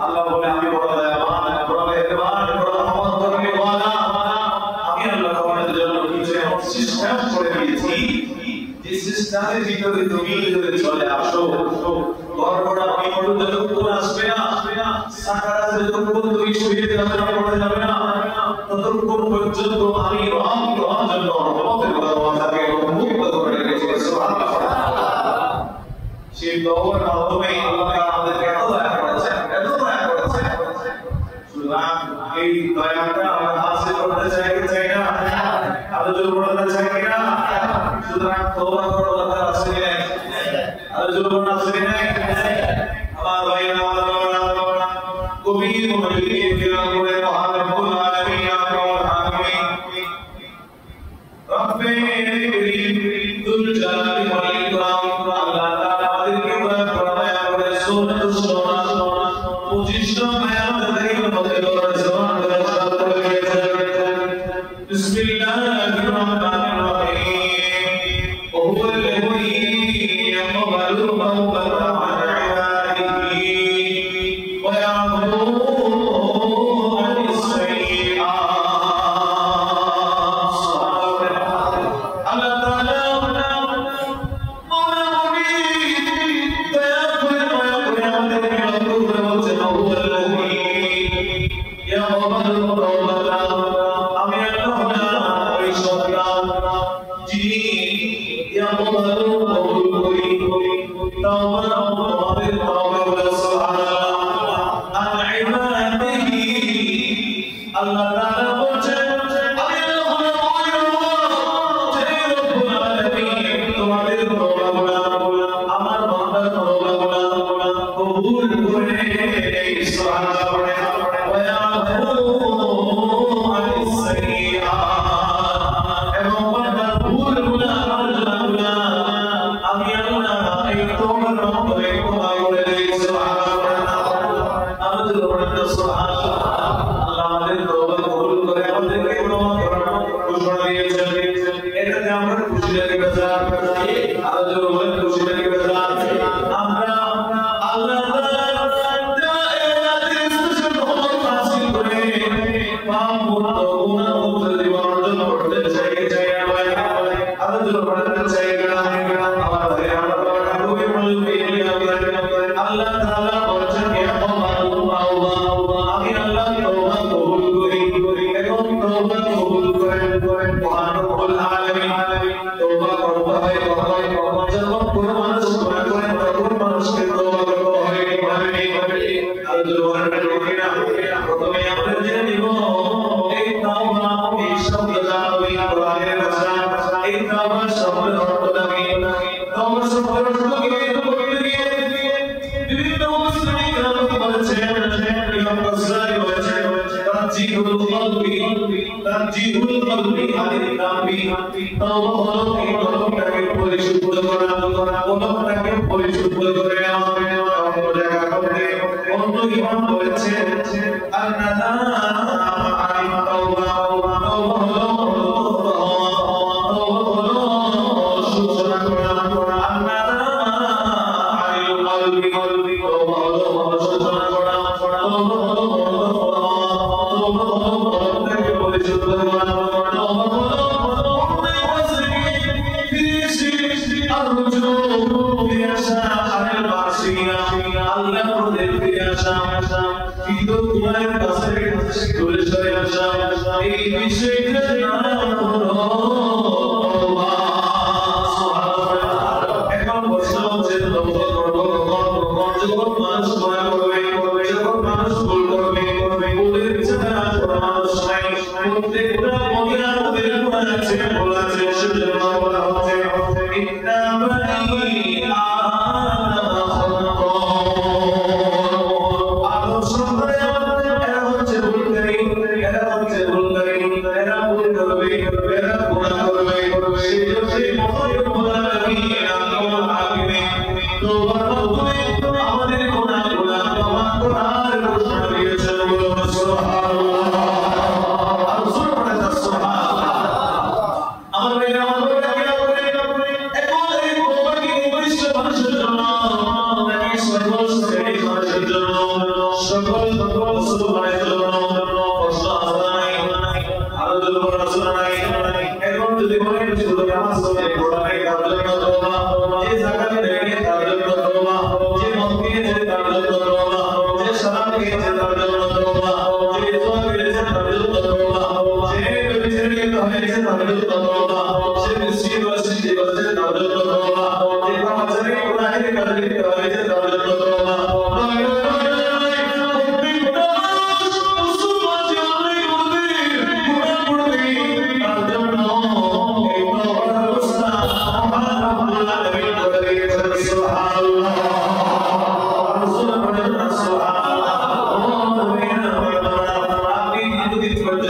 আল্লাহ বলে আমি বড় দয়াবান, বড় মেহেরবান, বড় রহমত করবে। করে দিয়েছি যে সিস্টেমের ভিতরে তুমি যদি চলে আসো গর্ভটা বিপদ যতক্ষণ আসবে না সাকারাত যতক্ষণ তুমি শুয়ে পড়ে যাবে না ততক্ষণ পর্যন্ত আমি রহমতের জন্য রহমতের দরওয়াজাকে মুক্ত করে রেখেছি সুবহানাল্লাহ। সেই দোয়ার মাধ্যমে আল্লাহ আমাদেরকে এত দয়া করেছেন সুতরাং এই দয়াটা আমরা হাসিল করতে চাই না আলোচনা করতে চাই না সুতরাং তওবা করার দরকার আছে কি না আলোচনা আছে কি না আমার ভাইরা গভীর মনোযোগে খেয়াল করে মহান রব্বুল আলামিন আর হাকিম রব্বে করিম দুল জালালি ওয়াল ইকরাম আল্লাহ তাআলা আমাদেরকে দয়া করে সন্তুষ্ট হওয়া 25 মেয়াদের মধ্যে দরজা জবান করে দিয়েছেন বিসমিল্লাহির রহমানির রহিম ওহুয়াল্লাযী ইয়াকবালু তাওবাতা আন ইবাদিহি ওয়া ইয়াফু আনিস সাইয়্যাত আল্লাহ তাআলা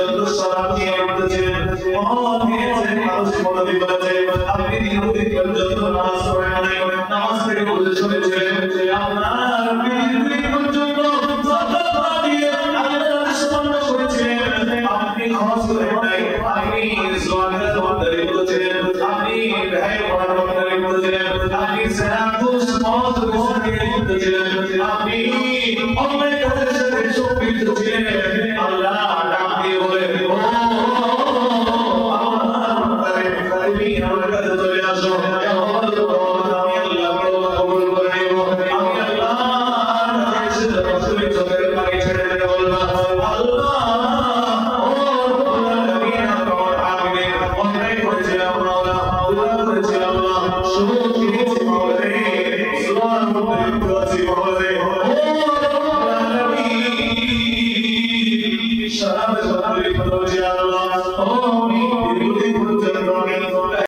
যত সালাত নিয়ে উঠতেছেন মন হয়েছে মানুষ মনে বিপদে আপনি নিয়মিত যত নামাজ পড়েন নামাজ থেকে বলে চলেছেন যে আপনার বিবি পর্যন্ত সালাত দিয়ে আল্লাহর সামনে করেছেন আপনি নামাজ পড়েন নাই আপনি সোয়ালের বন্দারি করেছেন আপনি ভাই পড়ার বন্দারি করেছেন আপনি সালাতুস মত বন্দারি করেছেন আপনি অন্যায় কাজের সাথে সম্পৃক্ত ছিলেন আল্লাহ ডাক দিয়ে বলে ও আমার তুমি আমার কাছে চলে আসো আমি আল্লাহ কবুল করে নেব আমি আল্লাহর কাছে রাসূলের চোখের পানি ছেড়ে দিতে বলবো আল্লাহ ও নবী আমার আগে অন্যায় করেছিলাম মাওলা গুনাহ করেছিলাম আল্লাহ শুধু কিছু মাওলা সুবহানাল্লাহ